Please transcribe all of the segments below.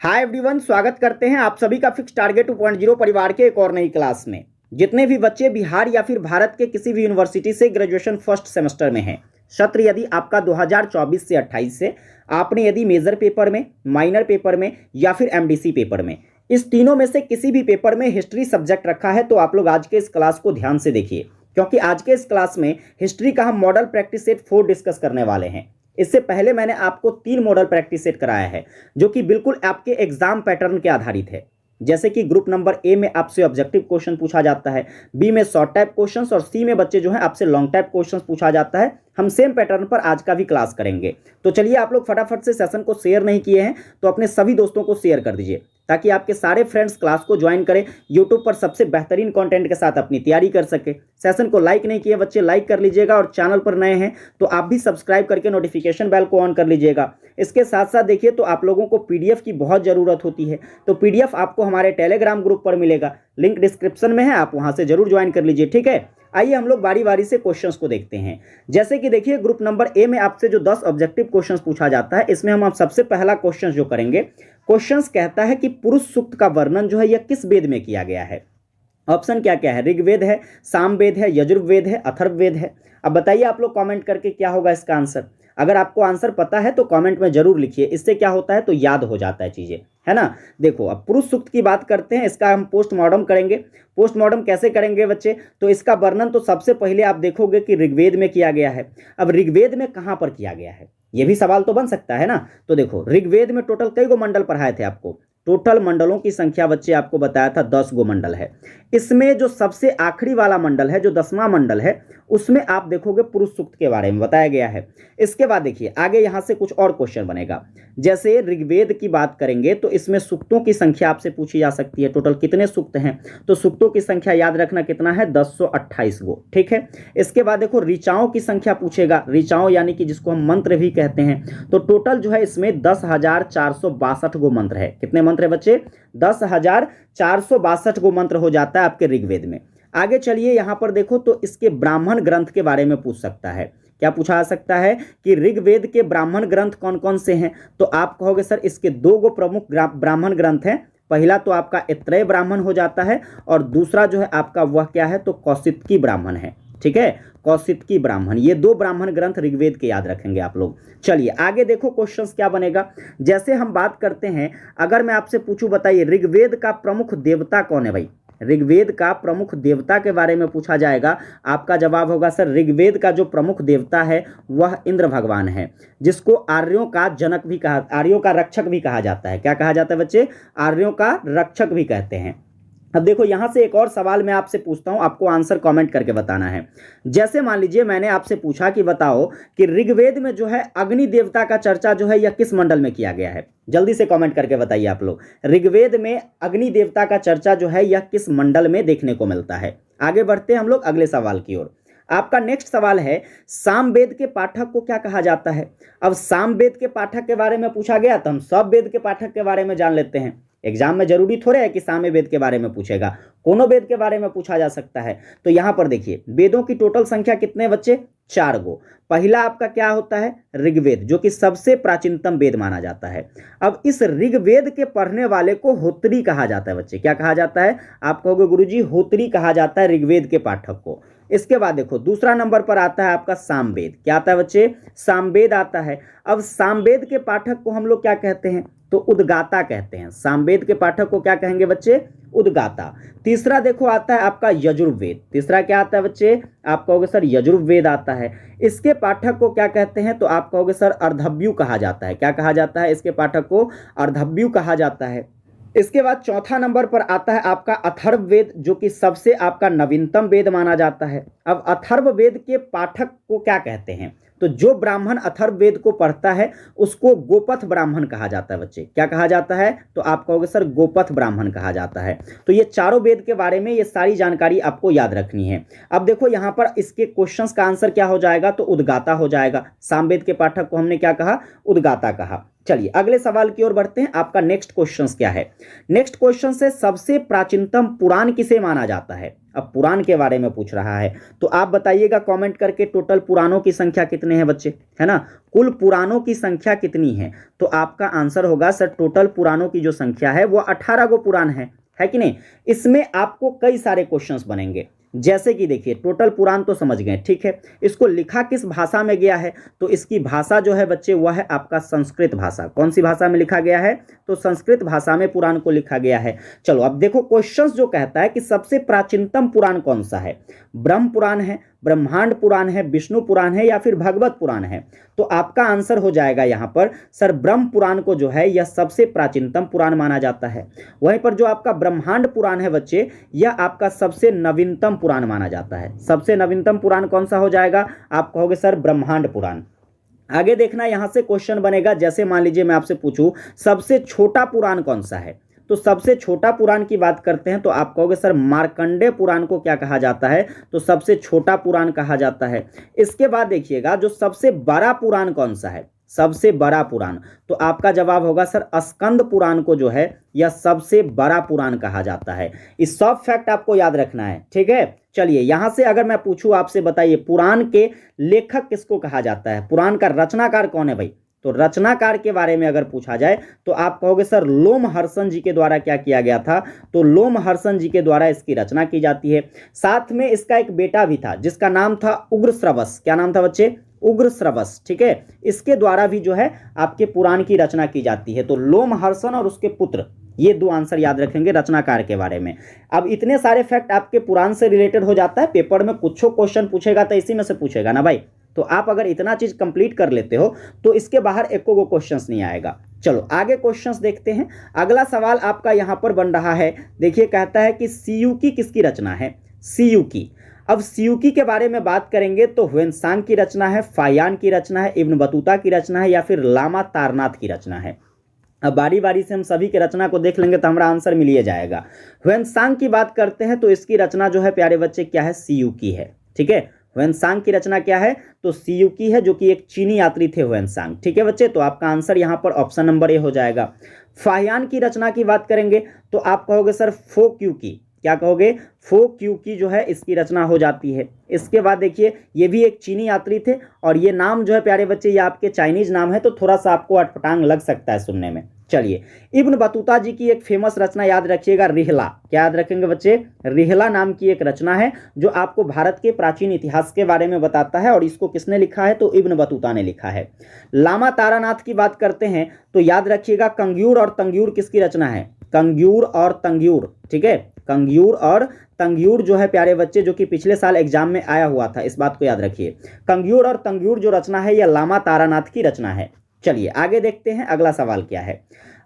Hi everyone, स्वागत करते हैं आप सभी का फिक्स टारगेट 2.0 परिवार के एक और नई क्लास में। जितने भी बच्चे बिहार या फिर भारत के किसी भी यूनिवर्सिटी से ग्रेजुएशन फर्स्ट सेमेस्टर में हैं, सत्र यदि आपका 2024 से 28 से आपने यदि मेजर पेपर में, माइनर पेपर में या फिर एमडीसी पेपर में, इस तीनों में से किसी भी पेपर में हिस्ट्री सब्जेक्ट रखा है तो आप लोग आज के इस क्लास को ध्यान से देखिए, क्योंकि आज के इस क्लास में हिस्ट्री का हम मॉडल प्रैक्टिस सेट 4 डिस्कस करने वाले हैं। इससे पहले मैंने आपको 3 मॉडल प्रैक्टिस सेट कराया है जो कि बिल्कुल आपके एग्जाम पैटर्न के आधारित है। जैसे कि ग्रुप नंबर ए में आपसे ऑब्जेक्टिव क्वेश्चन पूछा जाता है, बी में शॉर्ट टाइप क्वेश्चंस और सी में बच्चे जो है आपसे लॉन्ग टाइप क्वेश्चंस पूछा जाता है। हम सेम पैटर्न पर आज का भी क्लास करेंगे। तो चलिए, आप लोग फटाफट से सेशन को शेयर नहीं किए हैं तो अपने सभी दोस्तों को शेयर कर दीजिए ताकि आपके सारे फ्रेंड्स क्लास को ज्वाइन करें, यूट्यूब पर सबसे बेहतरीन कंटेंट के साथ अपनी तैयारी कर सके। सेशन को लाइक नहीं किए बच्चे, लाइक कर लीजिएगा और चैनल पर नए हैं तो आप भी सब्सक्राइब करके नोटिफिकेशन बेल को ऑन कर लीजिएगा। इसके साथ साथ देखिए, तो आप लोगों को पीडीएफ की बहुत ज़रूरत होती है, तो पीडीएफ आपको हमारे टेलीग्राम ग्रुप पर मिलेगा, लिंक डिस्क्रिप्शन में है, आप वहाँ से जरूर ज्वाइन कर लीजिए। ठीक है, आइए हम लोग बारी बारी से क्वेश्चंस को देखते हैं। जैसे कि देखिए, ग्रुप नंबर ए में आपसे जो 10 ऑब्जेक्टिव क्वेश्चंस पूछा जाता है, इसमें हम सबसे पहला क्वेश्चन जो करेंगे, क्वेश्चंस कहता है कि पुरुष सूक्त का वर्णन जो है यह किस वेद में किया गया है। ऑप्शन क्या क्या है? ऋग्वेद है, सामवेद है, यजुर्वेद है, अथर्ववेद है। अब बताइए आप लोग कमेंट करके क्या होगा इसका आंसर। अगर आपको आंसर पता है तो कमेंट में जरूर लिखिए, इससे क्या होता है तो याद हो जाता है चीजें, है ना। देखो, अब पुरुष सूक्त की बात करते हैं, इसका हम पोस्टमार्टम करेंगे। पोस्टमार्टम कैसे करेंगे बच्चे? तो इसका वर्णन तो सबसे पहले आप देखोगे कि ऋग्वेद में किया गया है। अब ऋग्वेद में कहां पर किया गया है, यह भी सवाल तो बन सकता है ना। तो देखो, ऋग्वेद में टोटल कई गो मंडल पढ़ाए थे आपको। टोटल मंडलों की संख्या बच्चे आपको बताया था 10 गो मंडल है। इसमें जो सबसे आखिरी वाला मंडल है, जो 10वां मंडल है, उसमें आप देखोगे पुरुष सूक्त के बारे में बताया गया है। इसके बाद देखिए आगे यहां से कुछ और क्वेश्चन बनेगा। जैसे ऋग्वेद की बात करेंगे तो इसमें सूक्तों की संख्या आपसे पूछी जा सकती है, टोटल कितने सूक्त हैं। तो सूक्तों की संख्या याद रखना कितना है, 1028 गो। ठीक है, इसके बाद देखो ऋचाओं की संख्या पूछेगा। ऋचाओं यानी कि जिसको हम मंत्र भी कहते हैं, तो टोटल जो है इसमें 10,462 गो मंत्र है। कितने मंत्र है बच्चे? 10,462 गो मंत्र हो जाता है आपके ऋग्वेद में। आगे चलिए, यहां पर देखो तो इसके ब्राह्मण ग्रंथ के बारे में पूछ सकता है। क्या पूछा जा सकता है कि ऋग्वेद के ब्राह्मण ग्रंथ कौन कौन से हैं? तो आप कहोगे सर इसके 2 गो प्रमुख ब्राह्मण ग्रंथ हैं। पहला तो आपका ऐत्रेय ब्राह्मण हो जाता है और दूसरा जो है आपका वह क्या है तो कौशितकी ब्राह्मण है। ठीक है, कौशितकी ब्राह्मण, ये 2 ब्राह्मण ग्रंथ ऋग्वेद के याद रखेंगे आप लोग। चलिए आगे देखो क्वेश्चंस क्या बनेगा। जैसे हम बात करते हैं, अगर मैं आपसे पूछूं बताइए ऋग्वेद का प्रमुख देवता कौन है भाई। ऋग्वेद का प्रमुख देवता के बारे में पूछा जाएगा, आपका जवाब होगा सर ऋग्वेद का जो प्रमुख देवता है वह इंद्र भगवान है, जिसको आर्यों का जनक भी कहा, आर्यों का रक्षक भी कहा जाता है। क्या कहा जाता है बच्चे? आर्यों का रक्षक भी कहते हैं। अब देखो, यहां से एक और सवाल मैं आपसे पूछता हूं, आपको आंसर कमेंट करके बताना है। जैसे मान लीजिए मैंने आपसे पूछा कि बताओ कि ऋग्वेद में जो है अग्नि देवता का चर्चा जो है यह किस मंडल में किया गया है। जल्दी से कमेंट करके बताइए आप लोग, ऋग्वेद में अग्नि देवता का चर्चा जो है यह किस मंडल में देखने को मिलता है। आगे बढ़ते हैं हम लोग अगले सवाल की ओर। आपका नेक्स्ट सवाल है, सामवेद के पाठक को क्या कहा जाता है। अब सामवेद के पाठक के बारे में पूछा गया तो हम सब वेद के पाठक के बारे में जान लेते हैं। एग्जाम में जरूरी थोड़े है कि सामवेद के बारे में पूछेगा, कोनो वेद के बारे में पूछा जा सकता है। तो यहां पर देखिए वेदों की टोटल संख्या कितने बच्चे? 4 गो। पहला आपका क्या होता है? ऋग्वेद, जो कि सबसे प्राचीनतम वेद माना जाता है। अब इस ऋग्वेद के पढ़ने वाले को होत्री कहा जाता है बच्चे। क्या कहा जाता है? आप कहोगे गुरुजी होत्री कहा जाता है ऋग्वेद के पाठक को। इसके बाद देखो दूसरा नंबर पर आता है आपका सामवेद। क्या आता है बच्चे? सामवेद आता है। अब सामवेद के पाठक को हम लोग क्या कहते हैं तो उद्गाता कहते हैं। सामवेद के पाठक को क्या कहेंगे बच्चे? उद्गाता। तीसरा देखो आता है आपका यजुर्वेद। तीसरा क्या आता है बच्चे? आप कहोगे सर यजुर्वेद आता है। इसके पाठक को क्या कहते हैं तो आप कहोगे सर अर्धव्यु कहा जाता है। क्या कहा जाता है? इसके पाठक को अर्धव्यु कहा जाता है। इसके बाद चौथा नंबर पर आता है आपका अथर्ववेद, जो कि सबसे आपका नवीनतम वेद माना जाता है। अब अथर्ववेद के पाठक को क्या कहते हैं तो जो ब्राह्मण अथर्ववेद को पढ़ता है उसको गोपथ ब्राह्मण कहा जाता है बच्चे। क्या कहा जाता है तो आप कहोगे सर गोपथ ब्राह्मण कहा जाता है। तो ये चारों वेद के बारे में ये सारी जानकारी आपको याद रखनी है। अब देखो यहाँ पर इसके क्वेश्चंस का आंसर क्या हो जाएगा तो उद्गाता हो जाएगा। सामवेद के पाठक को हमने क्या कहा? उद्गाता कहा। चलिए अगले सवाल की ओर बढ़ते हैं। आपका नेक्स्ट क्वेश्चन क्या है? नेक्स्ट क्वेश्चन से सबसे प्राचीनतम पुराण किसे माना जाता है? अब पुराण के बारे में पूछ रहा है, तो आप बताइएगा कमेंट करके टोटल पुराणों की संख्या कितने हैं बच्चे, है ना? कुल पुराणों की संख्या कितनी है? तो आपका आंसर होगा सर टोटल पुराणों की जो संख्या है वो 18 गो पुराण है कि नहीं? इसमें आपको कई सारे क्वेश्चंस बनेंगे, जैसे कि देखिए टोटल पुराण तो समझ गए, ठीक है। इसको लिखा किस भाषा में गया है? तो इसकी भाषा जो है बच्चे वह है आपका संस्कृत भाषा। कौन सी भाषा में लिखा गया है? तो संस्कृत भाषा में पुराण को लिखा गया है। चलो अब देखो क्वेश्चंस जो कहता है कि सबसे प्राचीनतम पुराण कौन सा है, ब्रह्म पुराण है, ब्रह्मांड पुराण है, विष्णु पुराण है या फिर भगवत पुराण है? तो आपका आंसर हो जाएगा यहाँ पर सर ब्रह्म पुराण को जो है यह सबसे प्राचीनतम पुराण माना जाता है। वहीं पर जो आपका ब्रह्मांड पुराण है बच्चे, यह आपका सबसे नवीनतम पुराण माना जाता है। सबसे नवीनतम पुराण कौन सा हो जाएगा? आप कहोगे सर ब्रह्मांड पुराण। आगे देखना, यहां से क्वेश्चन बनेगा, जैसे मान लीजिए मैं आपसे पूछूं सबसे छोटा पुराण कौन सा है, तो सबसे छोटा पुराण की बात करते हैं तो आप कहोगे सर मार्कंडेय पुराण को क्या कहा जाता है? तो सबसे छोटा पुराण कहा जाता है। इसके बाद देखिएगा जो सबसे बड़ा पुराण कौन सा है, सबसे बड़ा पुराण, तो आपका जवाब होगा सर स्कंद पुराण को जो है यह सबसे बड़ा पुराण कहा जाता है। इस सब फैक्ट आपको याद रखना है, ठीक है। चलिए यहां से अगर मैं पूछूं आपसे, बताइए पुराण के लेखक किसको कहा जाता है? पुराण का रचनाकार कौन है भाई? तो रचनाकार के बारे में अगर पूछा जाए तो आप कहोगे सर लोमहर्षण जी के द्वारा क्या किया गया था? तो लोमहर्षण जी के द्वारा इसकी रचना की जाती है। साथ में इसका एक बेटा भी था जिसका नाम था उग्रश्रवस। क्या नाम था बच्चे? उग्रश्रवस, ठीक है। इसके द्वारा भी जो है आपके पुराण की रचना की जाती है। तो लोमहर्षण और उसके पुत्र, ये दो आंसर याद रखेंगे रचनाकार के बारे में। अब इतने सारे फैक्ट आपके पुराण से रिलेटेड हो जाता है, पेपर में कुछ क्वेश्चन पूछेगा तो इसी में से पूछेगा ना भाई। तो आप अगर इतना चीज कंप्लीट कर लेते हो तो इसके बाहर एको को क्वेश्चंस नहीं आएगा। चलो आगे क्वेश्चंस देखते हैं। अगला सवाल आपका यहां पर बन रहा है, देखिए कहता है कि सीयूकी किसकी रचना है? सीयूकी। अब सीयूकी के बारे में बात करेंगे तो ह्वेनसांग की रचना है, फाहियान की रचना है, इब्न बतूता की रचना है या फिर लामा तारनाथ की रचना है? अब बारी बारी से हम सभी की रचना को देख लेंगे तो हमारा आंसर मिल ही जाएगा। ह्वेनसांग की बात करते हैं तो इसकी रचना जो है प्यारे बच्चे क्या है? सीयूकी है, ठीक है। ह्वेनसांग की रचना क्या है? तो सीयूकी है, जो कि एक चीनी यात्री थे ह्वेनसांग, ठीक है बच्चे। तो आपका आंसर यहां पर ऑप्शन नंबर ए हो जाएगा। फाहियान की रचना की बात करेंगे तो आप कहोगे सर फोक्यूकी। क्या कहोगे? फोक्यूकी जो है इसकी रचना हो जाती है। इसके बाद देखिए ये भी एक चीनी यात्री थे और ये नाम जो है प्यारे बच्चे ये आपके चाइनीज नाम है, तो थोड़ा सा आपको अटपटांग लग सकता है सुनने में। चलिए इब्न बतूता जी की एक फेमस रचना याद रखिएगा, रिहला। क्या याद रखेंगे बच्चे? रिहला नाम की एक रचना है जो आपको भारत के प्राचीन इतिहास के बारे में बताता है और इसको किसने लिखा है? तो इब्न बतूता ने लिखा है। लामा तारानाथ की बात करते हैं तो याद रखिएगा कंग्यूर और तंग्यूर किसकी रचना है? कंग्यूर और तंग्यूर, ठीक है। कंग्यूर और तंग्यूर जो है प्यारे बच्चे, जो कि पिछले साल एग्जाम में आया हुआ था, इस बात को याद रखिए। कंग्यूर और तंग्यूर जो रचना है यह लामा तारानाथ की रचना है। चलिए आगे देखते हैं अगला सवाल क्या है।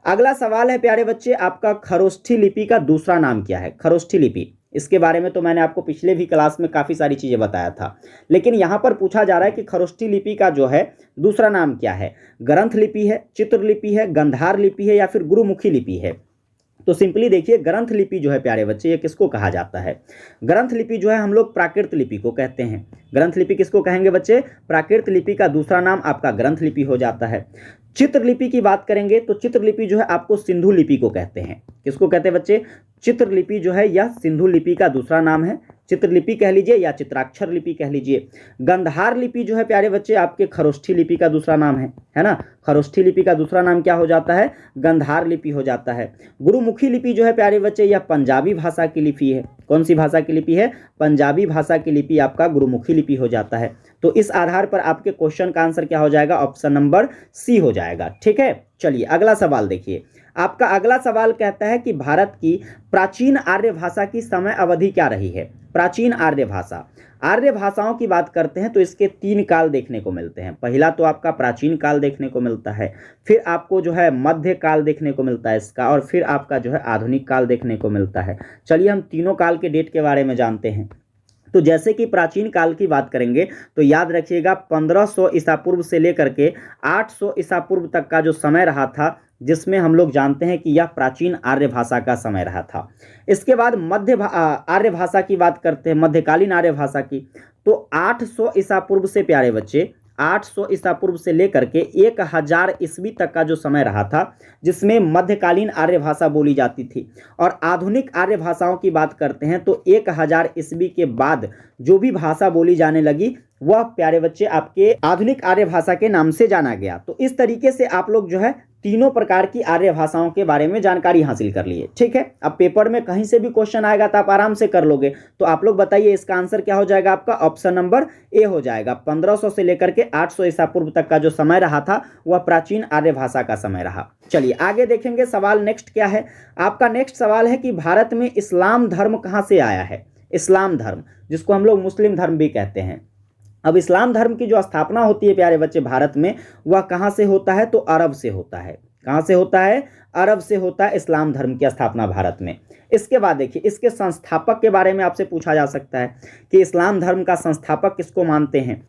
अगला सवाल है प्यारे बच्चे आपका खरोष्ठी लिपि का दूसरा नाम क्या है? खरोष्ठी लिपि, इसके बारे में तो मैंने आपको पिछले भी क्लास में काफी सारी चीजें बताया था, लेकिन यहां पर पूछा जा रहा है कि खरोष्ठी लिपि का जो है दूसरा नाम क्या है? ग्रंथ लिपि है, चित्र लिपि है, गंधार लिपि है या फिर गुरुमुखी लिपि है? तो सिंपली देखिए ग्रंथ लिपि जो है प्यारे बच्चे ये किसको कहा जाता है? ग्रंथ लिपि जो है हम लोग प्राकृत लिपि को कहते हैं। ग्रंथ लिपि किसको कहेंगे बच्चे? प्राकृत लिपि का दूसरा नाम आपका ग्रंथ लिपि हो जाता है। चित्र लिपि की बात करेंगे तो चित्र लिपि जो है आपको सिंधु लिपि को कहते हैं। किसको कहते हैं बच्चे? चित्र लिपि जो है यह सिंधु लिपि का दूसरा नाम है। चित्रलिपि कह लीजिए या चित्राक्षर लिपि कह लीजिए। गंधार लिपि जो है प्यारे बच्चे आपके खरोष्ठी लिपि का दूसरा नाम है ना। खरोष्ठी लिपि का दूसरा नाम क्या हो जाता है? गंधार लिपि हो जाता है। गुरुमुखी लिपि जो है प्यारे बच्चे यह पंजाबी भाषा की लिपि है। कौन सी भाषा की लिपि है? पंजाबी भाषा की लिपि आपका गुरुमुखी लिपि हो जाता है। तो इस आधार पर आपके क्वेश्चन का आंसर क्या हो जाएगा? ऑप्शन नंबर सी हो जाएगा, ठीक है। चलिए अगला सवाल देखिए। आपका अगला सवाल कहता है कि भारत की प्राचीन आर्य भाषा की समय अवधि क्या रही है? प्राचीन आर्य भाषा, आर्य भाषाओं की बात करते हैं तो इसके 3 काल देखने को मिलते हैं। पहला तो आपका प्राचीन काल देखने को मिलता है, फिर आपको जो है मध्य काल देखने को मिलता है इसका, और फिर आपका जो है आधुनिक काल देखने को मिलता है। चलिए हम तीनों काल के डेट के बारे में जानते हैं। तो जैसे कि प्राचीन काल की बात करेंगे तो याद रखिएगा 1500 ईसा पूर्व से लेकर के 800 ईसा पूर्व तक का जो समय रहा था, जिसमें हम लोग जानते हैं कि यह प्राचीन आर्य भाषा का समय रहा था। इसके बाद आर्य भाषा की बात करते हैं, मध्यकालीन आर्य भाषा की, तो 800 ईसा पूर्व से प्यारे बच्चे 800 ईसा पूर्व से लेकर के 1000 ईस्वी तक का जो समय रहा था, जिसमें मध्यकालीन आर्य भाषा बोली जाती थी। और आधुनिक आर्य भाषाओं की बात करते हैं तो 1000 ईस्वी के बाद जो भी भाषा बोली जाने लगी वह प्यारे बच्चे आपके आधुनिक आर्य भाषा के नाम से जाना गया। तो इस तरीके से आप लोग जो है तीनों प्रकार की आर्य भाषाओं के बारे में जानकारी हासिल कर लिए। ठीक है, अब पेपर में कहीं से भी क्वेश्चन आएगा तो आप आराम से कर लोगे। तो आप लोग बताइए इसका आंसर क्या हो जाएगा, आपका ऑप्शन नंबर ए हो जाएगा। 1500 से लेकर के 800 ईसा पूर्व तक का जो समय रहा था वह प्राचीन आर्य भाषा का समय रहा। चलिए आगे देखेंगे सवाल नेक्स्ट क्या है। आपका नेक्स्ट सवाल है कि भारत में इस्लाम धर्म कहाँ से आया है। इस्लाम धर्म, जिसको हम लोग मुस्लिम धर्म भी कहते हैं। अब इस्लाम धर्म की जो स्थापना होती है प्यारे बच्चे भारत में, वह कहाँ से होता है, तो अरब से होता है। कहाँ से होता है, अरब से होता है इस्लाम धर्म की स्थापना भारत में। इसके बाद देखिए इसके संस्थापक के बारे में आपसे पूछा जा सकता है कि इस्लाम धर्म का संस्थापक किसको मानते हैं।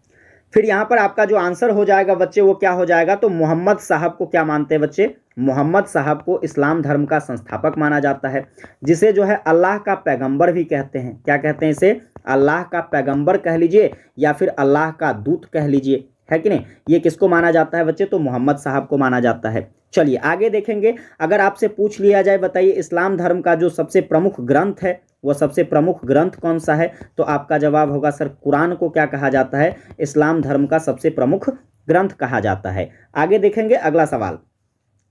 फिर यहाँ पर आपका जो आंसर हो जाएगा बच्चे वो क्या हो जाएगा, तो मोहम्मद साहब को क्या मानते हैं बच्चे, मोहम्मद साहब को इस्लाम धर्म का संस्थापक माना जाता है, जिसे जो है अल्लाह का पैगंबर भी कहते हैं। क्या कहते हैं इसे, अल्लाह का पैगंबर कह लीजिए या फिर अल्लाह का दूत कह लीजिए, है कि नहीं। ये किसको माना जाता है बच्चे, तो मोहम्मद साहब को माना जाता है। चलिए आगे देखेंगे। अगर आपसे पूछ लिया जाए बताइए इस्लाम धर्म का जो सबसे प्रमुख ग्रंथ है वह सबसे प्रमुख ग्रंथ कौन सा है, तो आपका जवाब होगा सर कुरान को क्या कहा जाता है, इस्लाम धर्म का सबसे प्रमुख ग्रंथ कहा जाता है। आगे देखेंगे अगला सवाल।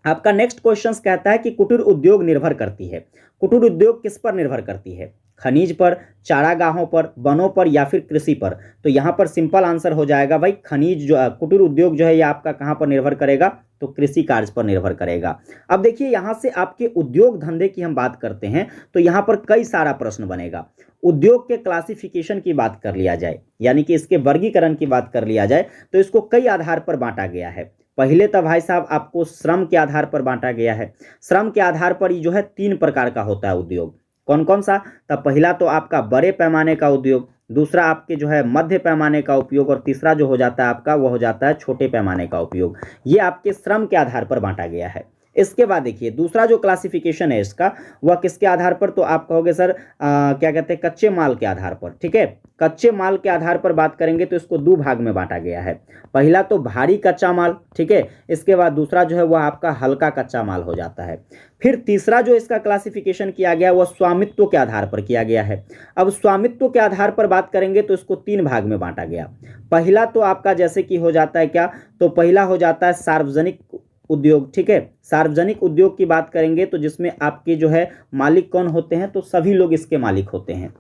आपका नेक्स्ट क्वेश्चन कहता है कि कुटीर उद्योग निर्भर करती है। कुटीर उद्योग किस पर निर्भर करती है, खनिज पर, चारागाहों पर, वनों पर या फिर कृषि पर। तो यहाँ पर सिंपल आंसर हो जाएगा भाई खनिज जो कुटीर उद्योग जो है ये आपका कहाँ पर निर्भर करेगा, तो कृषि कार्य पर निर्भर करेगा। अब देखिए यहाँ से आपके उद्योग धंधे की हम बात करते हैं तो यहाँ पर कई सारा प्रश्न बनेगा। उद्योग के क्लासिफिकेशन की बात कर लिया जाए, यानी कि इसके वर्गीकरण की बात कर लिया जाए तो इसको कई आधार पर बांटा गया है। पहले तो भाई साहब आपको श्रम के आधार पर बांटा गया है। श्रम के आधार पर जो है 3 प्रकार का होता है उद्योग। कौन कौन सा, तब पहला तो आपका बड़े पैमाने का उद्योग, दूसरा आपके जो है मध्य पैमाने का उपयोग और तीसरा जो हो जाता है आपका वह हो जाता है छोटे पैमाने का उपयोग। ये आपके श्रम के आधार पर बांटा गया है। इसके बाद देखिए दूसरा जो क्लासिफिकेशन है इसका वह किसके आधार पर, तो आप कहोगे सर क्या कहते हैं कच्चे माल के आधार पर। ठीक है, कच्चे माल के आधार पर बात करेंगे तो इसको 2 भाग में बांटा गया है। पहला तो भारी कच्चा माल, ठीक है, इसके बाद दूसरा जो है वह आपका हल्का कच्चा माल हो जाता है। फिर तीसरा जो इसका क्लासिफिकेशन किया गया वह स्वामित्व के आधार पर किया गया है। अब स्वामित्व के आधार पर बात करेंगे तो इसको 3 भाग में बांटा गया। पहला तो आपका जैसे कि हो जाता है क्या, तो पहला हो जाता है सार्वजनिक उद्योग। ठीक है, सार्वजनिक उद्योग की बात करेंगे तो जिसमें आपके जो है मालिक कौन होते हैं, तो सभी लोग इसके मालिक होते हैं।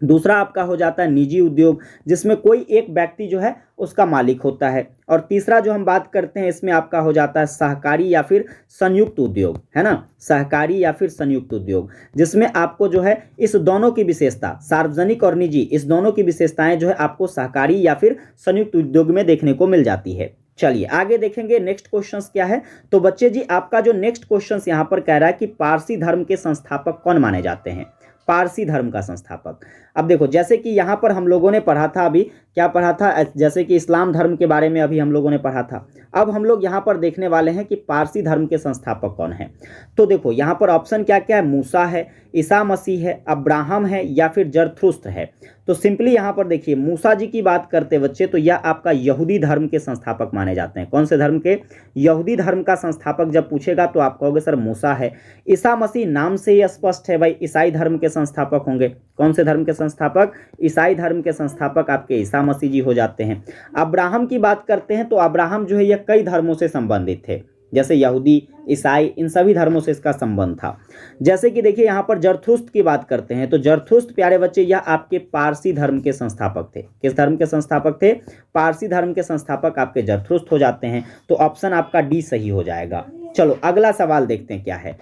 दूसरा आपका हो जाता है निजी उद्योग, जिसमें कोई एक व्यक्ति जो है उसका मालिक होता है। और तीसरा जो हम बात करते हैं इसमें आपका हो जाता है सहकारी या फिर संयुक्त उद्योग, है ना, सहकारी या फिर संयुक्त उद्योग, जिसमें आपको जो है इस दोनों की विशेषता, सार्वजनिक और निजी, इस दोनों की विशेषताएं जो है आपको सहकारी या फिर संयुक्त उद्योग में देखने को मिल जाती है। चलिए आगे देखेंगे नेक्स्ट क्वेश्चन क्या है। तो बच्चे जी आपका जो नेक्स्ट क्वेश्चन यहाँ पर कह रहा है कि पारसी धर्म के संस्थापक कौन माने जाते हैं, पारसी धर्म का संस्थापक। अब देखो जैसे कि यहाँ पर हम लोगों ने पढ़ा था, अभी क्या पढ़ा था, जैसे कि इस्लाम धर्म के बारे में अभी हम लोगों ने पढ़ा था। अब हम लोग यहाँ पर देखने वाले हैं कि पारसी धर्म के संस्थापक कौन है। तो देखो यहाँ पर ऑप्शन क्या क्या है, मूसा है, ईसा मसीह है, अब्राहम है या फिर जरथुस्त्र है। तो सिंपली यहाँ पर देखिए मूसा जी की बात करते बच्चे तो यह आपका यहूदी धर्म के संस्थापक माने जाते हैं। कौन से धर्म के, यहूदी धर्म का संस्थापक जब पूछेगा तो आप कहोगे सर मूसा है। ईसा मसीह नाम से ही स्पष्ट है भाई ईसाई धर्म के संस्थापक होंगे। कौन से धर्म के संस्थापक, ईसाई धर्म के संस्थापक आपके ईसा मसीह जी हो जाते हैं। अब्राहम की बात करते हैं तो अब्राहम जो है यह कई धर्मों से संबंधित थे, जैसे यहूदी, ईसाई, इन सभी धर्मों से इसका संबंध था। जैसे कि देखिए यहाँ पर जरथुस्त्र की बात करते हैं तो जरथुस्त्र प्यारे बच्चे यह आपके पारसी धर्म के संस्थापक थे। किस धर्म के संस्थापक थे, पारसी धर्म के संस्थापक आपके जरथुस्त्र हो जाते हैं। तो ऑप्शन आपका डी सही हो जाएगा। चलो अगला सवाल देखते हैं क्या है।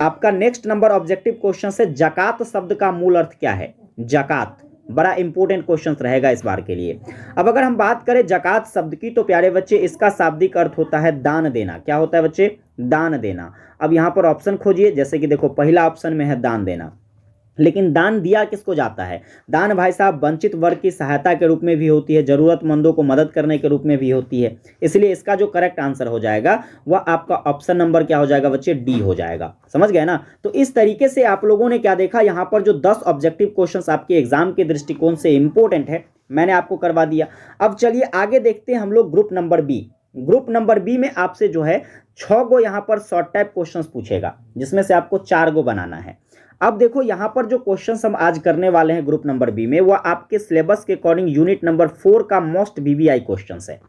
आपका नेक्स्ट नंबर ऑब्जेक्टिव क्वेश्चन से जकात शब्द का मूल अर्थ क्या है। जकात बड़ा इंपॉर्टेंट क्वेश्चन रहेगा इस बार के लिए। अब अगर हम बात करें जकात शब्द की तो प्यारे बच्चे इसका शाब्दिक अर्थ होता है दान देना। क्या होता है बच्चे, दान देना। अब यहाँ पर ऑप्शन खोजिए, जैसे कि देखो पहला ऑप्शन में है दान देना, लेकिन दान दिया किसको जाता है, दान भाई साहब वंचित वर्ग की सहायता के रूप में भी होती है, जरूरतमंदों को मदद करने के रूप में भी होती है। इसलिए इसका जो करेक्ट आंसर हो जाएगा वह आपका ऑप्शन नंबर क्या हो जाएगा बच्चे, डी हो जाएगा। समझ गए ना। तो इस तरीके से आप लोगों ने क्या देखा, यहाँ पर जो 10 ऑब्जेक्टिव क्वेश्चंस आपके एग्जाम के दृष्टिकोण से इंपॉर्टेंट है मैंने आपको करवा दिया। अब चलिए आगे देखते हैं हम लोग group number B. Group number B में आपसे जो है 6 गो यहाँ पर शॉर्ट टाइप क्वेश्चंस पूछेगा, जिसमें से आपको 4 गो बनाना है। अब देखो यहाँ पर जो क्वेश्चंस हम आज करने वाले हैं ग्रुप नंबर बी में, वह आपके सिलेबस के अकॉर्डिंग यूनिट नंबर 4 का मोस्ट वीवीआई क्वेश्चंस है।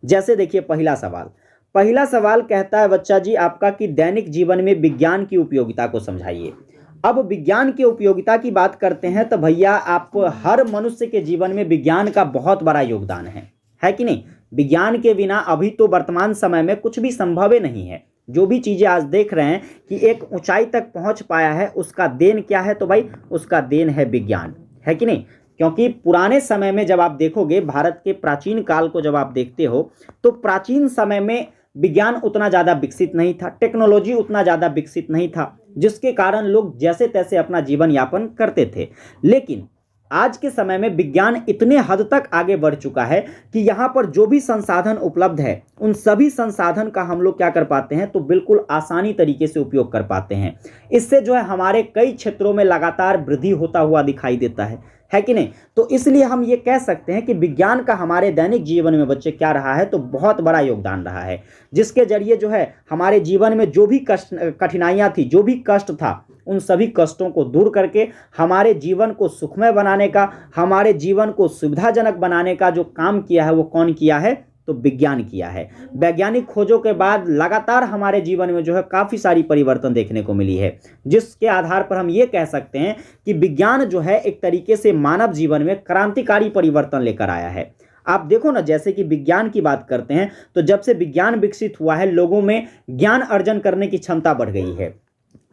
जैसे देखिए पहला सवाल कहता है बच्चा जी आपका कि दैनिक जीवन में विज्ञान की उपयोगिता को समझाइए। अब विज्ञान की उपयोगिता की बात करते हैं तो भैया आप हर मनुष्य के जीवन में विज्ञान का बहुत बड़ा योगदान है कि नहीं। विज्ञान के बिना अभी तो वर्तमान समय में कुछ भी संभव ही नहीं है। जो भी चीज़ें आज देख रहे हैं कि एक ऊंचाई तक पहुंच पाया है, उसका देन क्या है, तो भाई उसका देन है विज्ञान, है कि नहीं। क्योंकि पुराने समय में जब आप देखोगे, भारत के प्राचीन काल को जब आप देखते हो, तो प्राचीन समय में विज्ञान उतना ज़्यादा विकसित नहीं था, टेक्नोलॉजी उतना ज़्यादा विकसित नहीं था, जिसके कारण लोग जैसे तैसे अपना जीवन यापन करते थे। लेकिन आज के समय में विज्ञान इतने हद तक आगे बढ़ चुका है कि यहाँ पर जो भी संसाधन उपलब्ध है, उन सभी संसाधन का हम लोग क्या कर पाते हैं, तो बिल्कुल आसानी तरीके से उपयोग कर पाते हैं। इससे जो है हमारे कई क्षेत्रों में लगातार वृद्धि होता हुआ दिखाई देता है कि नहीं। तो इसलिए हम ये कह सकते हैं कि विज्ञान का हमारे दैनिक जीवन में बच्चे क्या रहा है, तो बहुत बड़ा योगदान रहा है, जिसके जरिए जो है हमारे जीवन में जो भी कठिनाइयाँ थी, जो भी कष्ट था, उन सभी कष्टों को दूर करके हमारे जीवन को सुखमय बनाने का, हमारे जीवन को सुविधाजनक बनाने का जो काम किया है, वो कौन किया है, तो विज्ञान किया है। वैज्ञानिक खोजों के बाद लगातार हमारे जीवन में जो है काफ़ी सारी परिवर्तन देखने को मिली है, जिसके आधार पर हम ये कह सकते हैं कि विज्ञान जो है एक तरीके से मानव जीवन में क्रांतिकारी परिवर्तन लेकर आया है। आप देखो ना, जैसे कि विज्ञान की बात करते हैं तो जब से विज्ञान विकसित हुआ है, लोगों में ज्ञान अर्जन करने की क्षमता बढ़ गई है।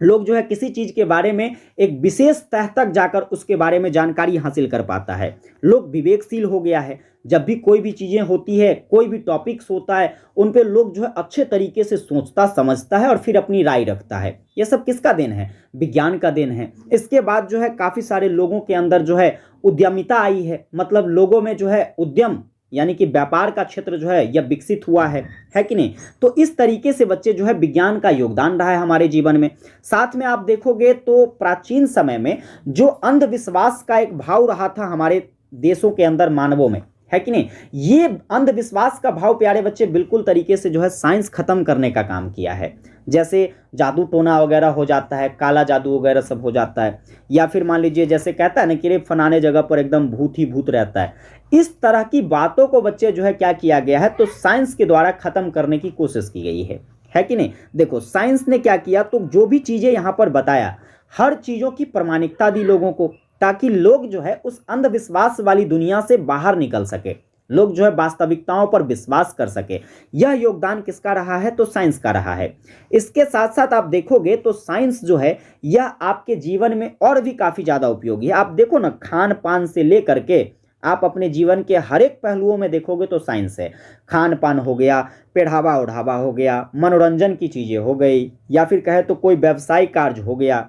लोग जो है किसी चीज़ के बारे में एक विशेष तह तक जाकर उसके बारे में जानकारी हासिल कर पाता है। लोग विवेकशील हो गया है। जब भी कोई भी चीज़ें होती है, कोई भी टॉपिक्स होता है, उन पे लोग जो है अच्छे तरीके से सोचता समझता है और फिर अपनी राय रखता है। ये सब किसका देन है, विज्ञान का देन है। इसके बाद जो है काफ़ी सारे लोगों के अंदर जो है उद्यमिता आई है, मतलब लोगों में जो है उद्यम यानी कि व्यापार का क्षेत्र जो है यह विकसित हुआ है कि नहीं। तो इस तरीके से बच्चे जो है विज्ञान का योगदान रहा है हमारे जीवन में। साथ में आप देखोगे तो प्राचीन समय में जो अंधविश्वास का एक भाव रहा था हमारे देशों के अंदर मानवों में, है कि नहीं, ये अंधविश्वास का भाव प्यारे बच्चे बिल्कुल तरीके से जो है साइंस खत्म करने का काम किया है। जैसे जादू टोना वगैरह हो जाता है, काला जादू वगैरह सब हो जाता है, या फिर मान लीजिए जैसे कहता है ना कि रे फलाने जगह पर एकदम भूत ही भूत रहता है। इस तरह की बातों को बच्चे जो है क्या किया गया है, तो साइंस के द्वारा खत्म करने की कोशिश की गई है कि नहीं। देखो साइंस ने क्या किया, तो जो भी चीज़ें यहाँ पर बताया, हर चीज़ों की प्रामाणिकता दी लोगों को, ताकि लोग जो है उस अंधविश्वास वाली दुनिया से बाहर निकल सके, लोग जो है वास्तविकताओं पर विश्वास कर सके। यह योगदान किसका रहा है, तो साइंस का रहा है। इसके साथ साथ आप देखोगे तो साइंस जो है यह आपके जीवन में और भी काफ़ी ज़्यादा उपयोगी है। आप देखो ना, खान पान से लेकर के आप अपने जीवन के हर एक पहलुओं में देखोगे तो साइंस है। खान पान हो गया, पहनावा ओढ़ावा हो गया, मनोरंजन की चीज़ें हो गई, या फिर कहे तो कोई व्यवसायिक कार्य हो गया।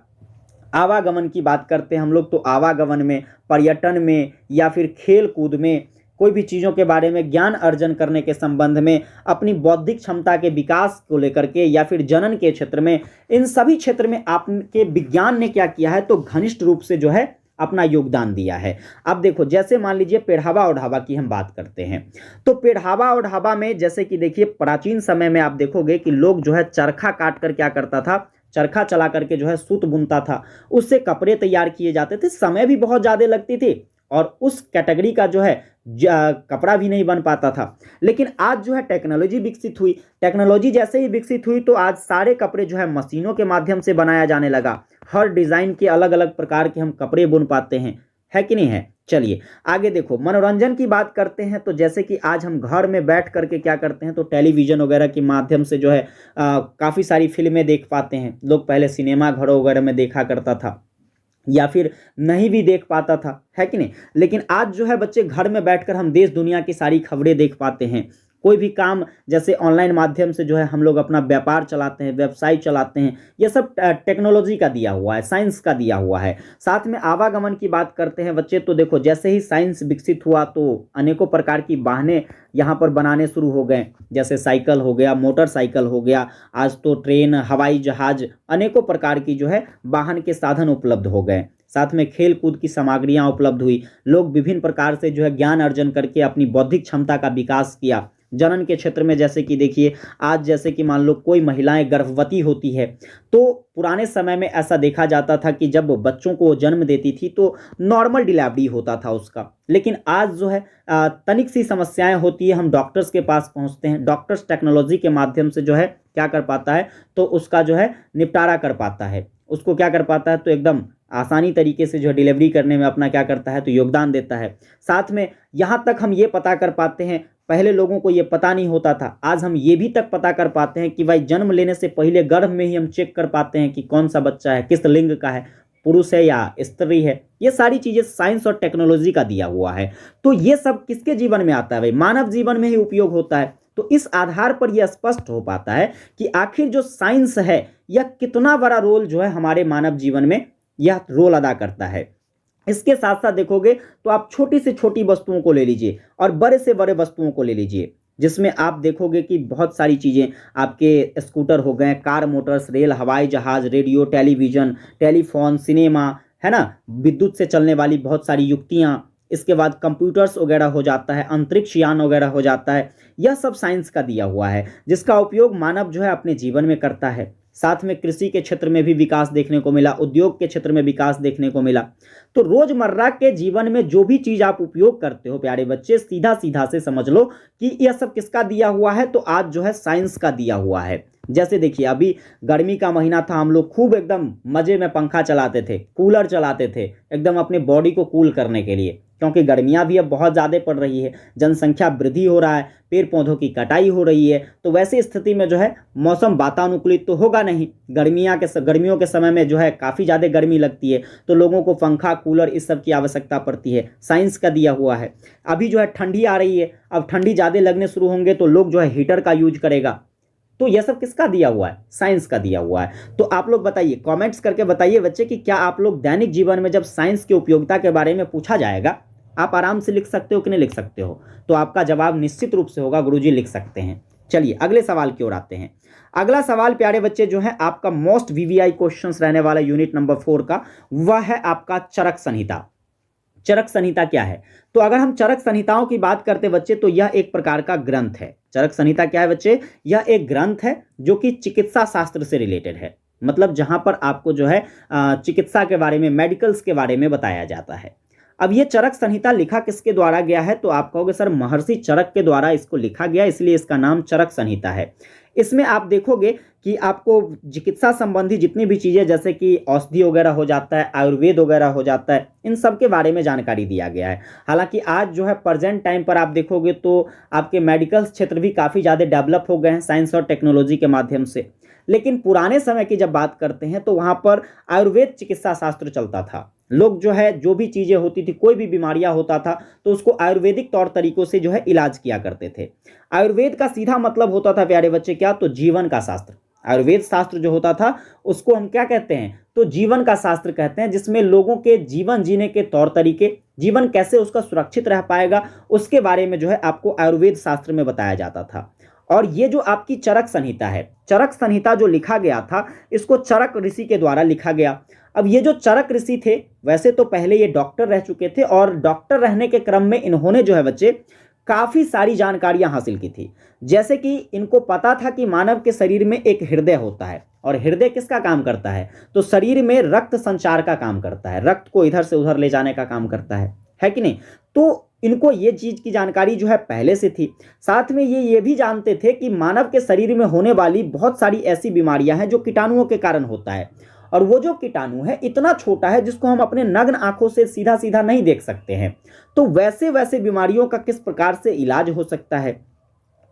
आवागमन की बात करते हैं हम लोग, तो आवागमन में, पर्यटन में, या फिर खेल कूद में, कोई भी चीज़ों के बारे में ज्ञान अर्जन करने के संबंध में, अपनी बौद्धिक क्षमता के विकास को लेकर के, या फिर जनन के क्षेत्र में, इन सभी क्षेत्र में आपके विज्ञान ने क्या किया है, तो घनिष्ठ रूप से जो है अपना योगदान दिया है। अब देखो जैसे मान लीजिए पहनावा ओढ़ावा की हम बात करते हैं, तो पहनावा ओढ़ावा में जैसे कि देखिए प्राचीन समय में आप देखोगे कि लोग जो है चरखा काट कर क्या करता था, चरखा चला करके जो है सूत बुनता था, उससे कपड़े तैयार किए जाते थे। समय भी बहुत ज़्यादा लगती थी और उस कैटेगरी का जो है कपड़ा भी नहीं बन पाता था। लेकिन आज जो है टेक्नोलॉजी विकसित हुई, टेक्नोलॉजी जैसे ही विकसित हुई तो आज सारे कपड़े जो है मशीनों के माध्यम से बनाया जाने लगा। हर डिज़ाइन के अलग अलग प्रकार के हम कपड़े बुन पाते हैं, है कि नहीं है। चलिए आगे देखो, मनोरंजन की बात करते हैं, तो जैसे कि आज हम घर में बैठ करके क्या करते हैं, तो टेलीविज़न वगैरह के माध्यम से जो है काफ़ी सारी फिल्में देख पाते हैं। लोग पहले सिनेमा घरों वगैरह में देखा करता था, या फिर नहीं भी देख पाता था, है कि नहीं। लेकिन आज जो है बच्चे घर में बैठकर हम देश दुनिया की सारी खबरें देख पाते हैं। कोई भी काम जैसे ऑनलाइन माध्यम से जो है हम लोग अपना व्यापार चलाते हैं, व्यवसाय चलाते हैं। ये सब टेक्नोलॉजी का दिया हुआ है, साइंस का दिया हुआ है। साथ में आवागमन की बात करते हैं बच्चे, तो देखो जैसे ही साइंस विकसित हुआ तो अनेकों प्रकार की वाहनें यहाँ पर बनाने शुरू हो गए। जैसे साइकिल हो गया, मोटरसाइकिल हो गया, आज तो ट्रेन, हवाई जहाज, अनेकों प्रकार की जो है वाहन के साधन उपलब्ध हो गए। साथ में खेल कूद की सामग्रियाँ उपलब्ध हुई, लोग विभिन्न प्रकार से जो है ज्ञान अर्जन करके अपनी बौद्धिक क्षमता का विकास किया। जनन के क्षेत्र में जैसे कि देखिए, आज जैसे कि मान लो कोई महिलाएं गर्भवती होती है, तो पुराने समय में ऐसा देखा जाता था कि जब बच्चों को जन्म देती थी तो नॉर्मल डिलीवरी होता था उसका। लेकिन आज जो है तनिक सी समस्याएं होती है, हम डॉक्टर्स के पास पहुंचते हैं, डॉक्टर्स टेक्नोलॉजी के माध्यम से जो है क्या कर पाता है, तो उसका जो है निपटारा कर पाता है, उसको क्या कर पाता है, तो एकदम आसानी तरीके से जो है डिलीवरी करने में अपना क्या करता है, तो योगदान देता है। साथ में यहाँ तक हम ये पता कर पाते हैं, पहले लोगों को ये पता नहीं होता था, आज हम ये भी तक पता कर पाते हैं कि भाई जन्म लेने से पहले गर्भ में ही हम चेक कर पाते हैं कि कौन सा बच्चा है, किस लिंग का है, पुरुष है या स्त्री है। ये सारी चीज़ें साइंस और टेक्नोलॉजी का दिया हुआ है। तो ये सब किसके जीवन में आता है भाई, मानव जीवन में ही उपयोग होता है। तो इस आधार पर यह स्पष्ट हो पाता है कि आखिर जो साइंस है यह कितना बड़ा रोल जो है हमारे मानव जीवन में यह रोल अदा करता है। इसके साथ साथ देखोगे तो आप छोटी से छोटी वस्तुओं को ले लीजिए और बड़े से बड़े वस्तुओं को ले लीजिए, जिसमें आप देखोगे कि बहुत सारी चीज़ें, आपके स्कूटर हो गए, कार मोटर्स, रेल, हवाई जहाज़, रेडियो, टेलीविज़न, टेलीफोन, सिनेमा, है ना, विद्युत से चलने वाली बहुत सारी युक्तियाँ, इसके बाद कंप्यूटर्स वगैरह हो जाता है, अंतरिक्ष यान वगैरह हो जाता है। यह सब साइंस का दिया हुआ है, जिसका उपयोग मानव जो है अपने जीवन में करता है। साथ में कृषि के क्षेत्र में भी विकास देखने को मिला, उद्योग के क्षेत्र में विकास देखने को मिला। तो रोजमर्रा के जीवन में जो भी चीज आप उपयोग करते हो प्यारे बच्चे, सीधा सीधा से समझ लो कि यह सब किसका दिया हुआ है, तो आज जो है साइंस का दिया हुआ है। जैसे देखिए, अभी गर्मी का महीना था, हम लोग खूब एकदम मजे में पंखा चलाते थे, कूलर चलाते थे, एकदम अपने बॉडी को कूल करने के लिए, क्योंकि गर्मियाँ भी अब बहुत ज़्यादा पड़ रही है, जनसंख्या वृद्धि हो रहा है, पेड़ पौधों की कटाई हो रही है। तो वैसे स्थिति में जो है मौसम वातानुकूलित तो होगा नहीं, गर्मियों के समय में जो है काफ़ी ज़्यादा गर्मी लगती है, तो लोगों को पंखा, कूलर इस सब की आवश्यकता पड़ती है, साइंस का दिया हुआ है। अभी जो है ठंडी आ रही है, अब ठंडी ज़्यादा लगने शुरू होंगे तो लोग जो है हीटर का यूज करेगा। तो यह सब किसका दिया हुआ है, साइंस का दिया हुआ है। तो आप लोग बताइए, कमेंट्स करके बताइए बच्चे कि क्या आप लोग दैनिक जीवन में जब साइंस की उपयोगिता के बारे में पूछा जाएगा, आप आराम से लिख सकते हो कि नहीं लिख सकते हो? तो आपका जवाब निश्चित रूप से होगा गुरुजी लिख सकते हैं। चलिए अगले सवाल की ओर आते हैं। अगला सवाल प्यारे बच्चे जो है आपका मोस्ट वीवीआई क्वेश्चंस रहने वाला यूनिट नंबर 4 का, वह है आपका चरक संहिता। चरक संहिता क्या है? तो अगर हम चरक संहिताओं की बात करते बच्चे, तो यह एक प्रकार का ग्रंथ है। चरक संहिता क्या है बच्चे? यह एक ग्रंथ है जो कि चिकित्सा शास्त्र से रिलेटेड है, मतलब जहां पर आपको जो है चिकित्सा के बारे में, मेडिकल्स के बारे में बताया जाता है। अब ये चरक संहिता लिखा किसके द्वारा गया है? तो आप कहोगे सर महर्षि चरक के द्वारा इसको लिखा गया, इसलिए इसका नाम चरक संहिता है। इसमें आप देखोगे कि आपको चिकित्सा संबंधी जितनी भी चीज़ें, जैसे कि औषधि वगैरह हो जाता है, आयुर्वेद वगैरह हो जाता है, इन सब के बारे में जानकारी दिया गया है। हालांकि आज जो है प्रेजेंट टाइम पर आप देखोगे तो आपके मेडिकल क्षेत्र भी काफ़ी ज़्यादा डेवलप हो गए हैं साइंस और टेक्नोलॉजी के माध्यम से। लेकिन पुराने समय की जब बात करते हैं तो वहाँ पर आयुर्वेद चिकित्सा शास्त्र चलता था। लोग जो है जो भी चीज़ें होती थी, कोई भी बीमारियां होता था तो उसको आयुर्वेदिक तौर तरीकों से जो है इलाज किया करते थे। आयुर्वेद का सीधा मतलब होता था प्यारे बच्चे क्या? तो जीवन का शास्त्र। आयुर्वेद शास्त्र जो होता था उसको हम क्या कहते हैं? तो जीवन का शास्त्र कहते हैं, जिसमें लोगों के जीवन जीने के तौर तरीके, जीवन कैसे उसका सुरक्षित रह पाएगा, उसके बारे में जो है आपको आयुर्वेद शास्त्र में बताया जाता था। और ये जो आपकी चरक संहिता है, चरक संहिता जो लिखा गया था, इसको चरक ऋषि के द्वारा लिखा गया। अब ये जो चरक ऋषि थे, वैसे तो पहले ये डॉक्टर रह चुके थे, और डॉक्टर रहने के क्रम में इन्होंने जो है बच्चे काफ़ी सारी जानकारियां हासिल की थी। जैसे कि इनको पता था कि मानव के शरीर में एक हृदय होता है, और हृदय किसका काम करता है? तो शरीर में रक्त संचार का काम करता है, रक्त को इधर से उधर ले जाने का काम करता है कि नहीं? तो इनको ये चीज़ की जानकारी जो है पहले से थी। साथ में ये भी जानते थे कि मानव के शरीर में होने वाली बहुत सारी ऐसी बीमारियां हैं जो कीटाणुओं के कारण होता है, और वो जो कीटाणु है इतना छोटा है जिसको हम अपने नग्न आंखों से सीधा सीधा नहीं देख सकते हैं। तो वैसे वैसे बीमारियों का किस प्रकार से इलाज हो सकता है,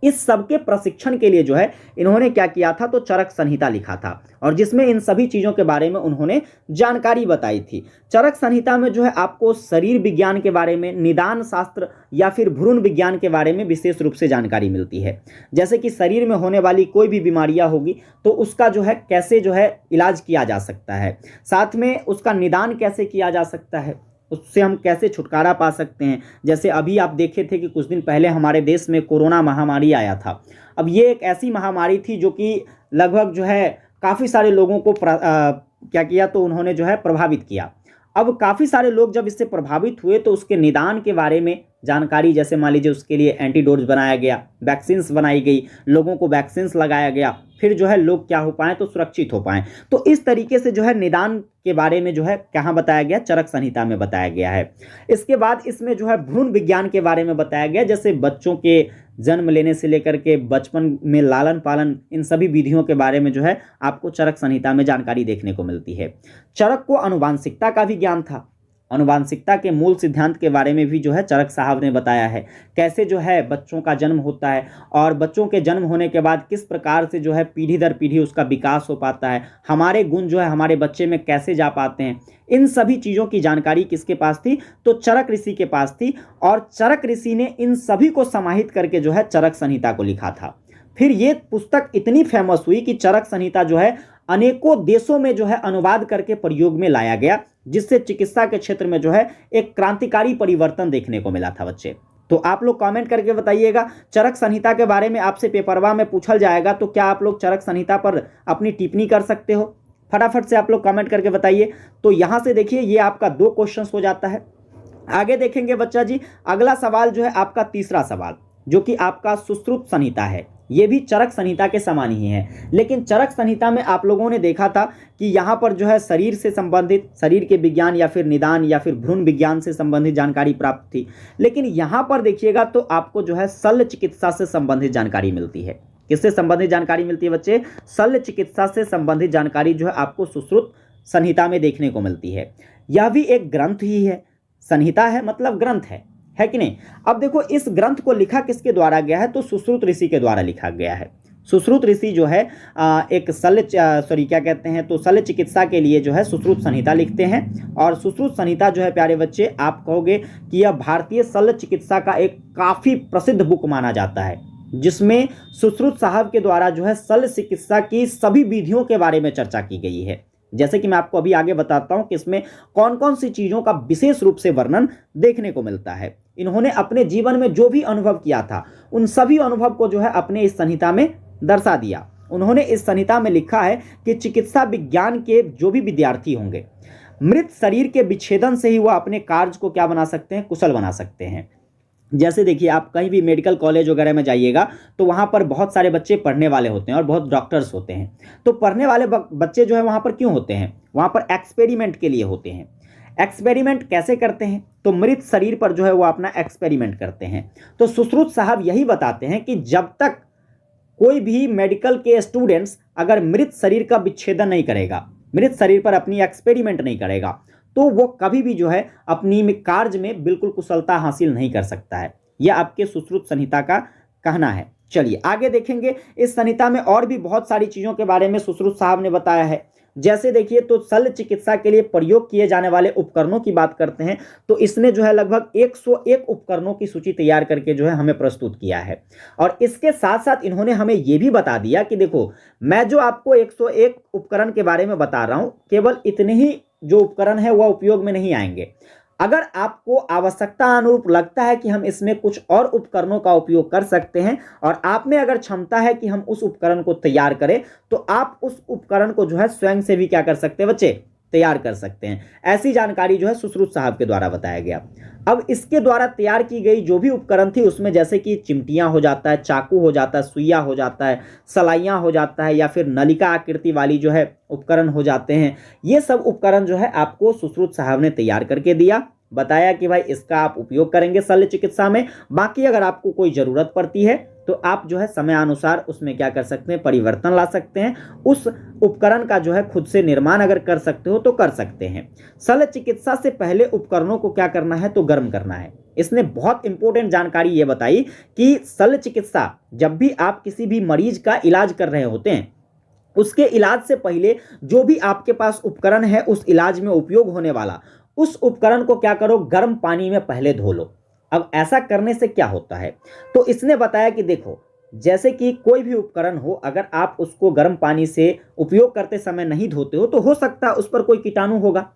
इस सब के प्रशिक्षण के लिए जो है इन्होंने क्या किया था? तो चरक संहिता लिखा था, और जिसमें इन सभी चीज़ों के बारे में उन्होंने जानकारी बताई थी। चरक संहिता में जो है आपको शरीर विज्ञान के बारे में, निदान शास्त्र या फिर भ्रूण विज्ञान के बारे में विशेष रूप से जानकारी मिलती है। जैसे कि शरीर में होने वाली कोई भी बीमारियां होगी तो उसका जो है कैसे जो है इलाज किया जा सकता है, साथ में उसका निदान कैसे किया जा सकता है, उससे हम कैसे छुटकारा पा सकते हैं। जैसे अभी आप देखे थे कि कुछ दिन पहले हमारे देश में कोरोना महामारी आया था। अब ये एक ऐसी महामारी थी जो कि लगभग जो है काफ़ी सारे लोगों को क्या किया? तो उन्होंने जो है प्रभावित किया। अब काफ़ी सारे लोग जब इससे प्रभावित हुए तो उसके निदान के बारे में जानकारी, जैसे मान लीजिए उसके लिए एंटीडोज बनाया गया, वैक्सीन्स बनाई गई, लोगों को वैक्सीन्स लगाया गया, फिर जो है लोग क्या हो पाएँ तो सुरक्षित हो पाएँ। तो इस तरीके से जो है निदान के बारे में जो है कहाँ बताया गया, चरक संहिता में बताया गया है। इसके बाद इसमें जो है भ्रूण विज्ञान के बारे में बताया गया, जैसे बच्चों के जन्म लेने से लेकर के बचपन में लालन पालन, इन सभी विधियों के बारे में जो है आपको चरक संहिता में जानकारी देखने को मिलती है। चरक को आनुवांशिकता का भी ज्ञान था, आनुवांशिकता के मूल सिद्धांत के बारे में भी जो है चरक साहब ने बताया है, कैसे जो है बच्चों का जन्म होता है और बच्चों के जन्म होने के बाद किस प्रकार से जो है पीढ़ी दर पीढ़ी उसका विकास हो पाता है, हमारे गुण जो है हमारे बच्चे में कैसे जा पाते हैं। इन सभी चीज़ों की जानकारी किसके पास थी, तो चरक ऋषि के पास थी, और चरक ऋषि ने इन सभी को समाहित करके जो है चरक संहिता को लिखा था। फिर ये पुस्तक इतनी फेमस हुई कि चरक संहिता जो है अनेकों देशों में जो है अनुवाद करके प्रयोग में लाया गया, जिससे चिकित्सा के क्षेत्र में जो है एक क्रांतिकारी परिवर्तन देखने को मिला था बच्चे। तो आप लोग कमेंट करके बताइएगा, चरक संहिता के बारे में आपसे पेपरवा में पूछल जाएगा तो क्या आप लोग चरक संहिता पर अपनी टिप्पणी कर सकते हो? फटाफट से आप लोग कमेंट करके बताइए। तो यहाँ से देखिए ये आपका 2 क्वेश्चन हो जाता है। आगे देखेंगे बच्चा जी, अगला सवाल जो है आपका तीसरा सवाल, जो कि आपका सुश्रुत संहिता है। ये भी चरक संहिता के समान ही है, लेकिन चरक संहिता में आप लोगों ने देखा था कि यहाँ पर जो है शरीर से संबंधित, शरीर के विज्ञान या फिर निदान या फिर भ्रूण विज्ञान से संबंधित जानकारी प्राप्त थी, लेकिन यहाँ पर देखिएगा तो आपको जो है शल्य चिकित्सा से संबंधित जानकारी मिलती है। किससे संबंधित जानकारी मिलती है बच्चे? शल्य चिकित्सा से संबंधित जानकारी जो है आपको सुश्रुत संहिता में देखने को मिलती है। यह भी एक ग्रंथ ही है, संहिता है मतलब ग्रंथ है कि नहीं? अब देखो इस ग्रंथ को लिखा किसके द्वारा गया है, तो सुश्रुत ऋषि के द्वारा लिखा गया है। सुश्रुत ऋषि जो है एक शल्य चिकित्सा के लिए जो है सुश्रुत संहिता लिखते हैं, और सुश्रुत संहिता जो है प्यारे बच्चे आप कहोगे कि यह भारतीय शल्य चिकित्सा का एक काफ़ी प्रसिद्ध बुक माना जाता है, जिसमें सुश्रुत साहब के द्वारा जो है शल्य चिकित्सा की सभी विधियों के बारे में चर्चा की गई है। जैसे कि मैं आपको अभी आगे बताता हूं कि इसमें कौन कौन सी चीज़ों का विशेष रूप से वर्णन देखने को मिलता है। इन्होंने अपने जीवन में जो भी अनुभव किया था उन सभी अनुभव को जो है अपने इस संहिता में दर्शा दिया। उन्होंने इस संहिता में लिखा है कि चिकित्सा विज्ञान के जो भी विद्यार्थी होंगे, मृत शरीर के विच्छेदन से ही वह अपने कार्य को क्या बना सकते हैं, कुशल बना सकते हैं। जैसे देखिए आप कहीं भी मेडिकल कॉलेज वगैरह में जाइएगा तो वहाँ पर बहुत सारे बच्चे पढ़ने वाले होते हैं और बहुत डॉक्टर्स होते हैं। तो पढ़ने वाले बच्चे जो है वहाँ पर क्यों होते हैं? वहाँ पर एक्सपेरिमेंट के लिए होते हैं। एक्सपेरिमेंट कैसे करते हैं? तो मृत शरीर पर जो है वो अपना एक्सपेरिमेंट करते हैं। तो सुश्रुत साहब यही बताते हैं कि जब तक कोई भी मेडिकल के स्टूडेंट्स अगर मृत शरीर का विच्छेदन नहीं करेगा, मृत शरीर पर अपनी एक्सपेरिमेंट नहीं करेगा, तो वो कभी भी जो है अपनी कार्य में बिल्कुल कुशलता हासिल नहीं कर सकता है। यह आपके सुश्रुत संहिता का कहना है। चलिए आगे देखेंगे, इस संहिता में और भी बहुत सारी चीज़ों के बारे में सुश्रुत साहब ने बताया है। जैसे देखिए तो शल्य चिकित्सा के लिए प्रयोग किए जाने वाले उपकरणों की बात करते हैं तो इसने जो है लगभग 101 उपकरणों की सूची तैयार करके जो है हमें प्रस्तुत किया है। और इसके साथ साथ इन्होंने हमें यह भी बता दिया कि देखो मैं जो आपको 101 उपकरण के बारे में बता रहा हूं, केवल इतने ही जो उपकरण है वह उपयोग में नहीं आएंगे। अगर आपको आवश्यकता अनुरूप लगता है कि हम इसमें कुछ और उपकरणों का उपयोग कर सकते हैं और आप में अगर क्षमता है कि हम उस उपकरण को तैयार करें, तो आप उस उपकरण को जो है स्वयं से भी क्या कर सकते हैं बच्चे, तैयार कर सकते हैं। ऐसी जानकारी जो है सुश्रुत साहब के द्वारा बताया गया। अब इसके द्वारा तैयार की गई जो भी उपकरण थी उसमें जैसे कि चिमटियां हो जाता है, चाकू हो जाता है, सुइया हो जाता है, सलाइयां हो जाता है, या फिर नलिका आकृति वाली जो है उपकरण हो जाते हैं। ये सब उपकरण जो है आपको सुश्रुत साहब ने तैयार करके दिया, बताया कि भाई इसका आप उपयोग करेंगे शल्य चिकित्सा में। बाकी अगर आपको कोई ज़रूरत पड़ती है तो आप जो है समयानुसार उसमें क्या कर सकते हैं, परिवर्तन ला सकते हैं। उस उपकरण का जो है खुद से निर्माण अगर कर सकते हो तो कर सकते हैं। शल्य चिकित्सा से पहले उपकरणों को क्या करना है, तो गर्म करना है। इसने बहुत इंपॉर्टेंट जानकारी ये बताई कि शल्य चिकित्सा जब भी आप किसी भी मरीज का इलाज कर रहे होते हैं, उसके इलाज से पहले जो भी आपके पास उपकरण है उस इलाज में उपयोग होने वाला, उस उपकरण को क्या करो, गर्म पानी में पहले धो लो। अब ऐसा करने से क्या होता है, तो इसने बताया कि देखो जैसे कि कोई भी उपकरण हो, अगर आप उसको गर्म पानी से उपयोग करते समय नहीं धोते हो तो हो सकता है उस पर कोई कीटाणु होगा,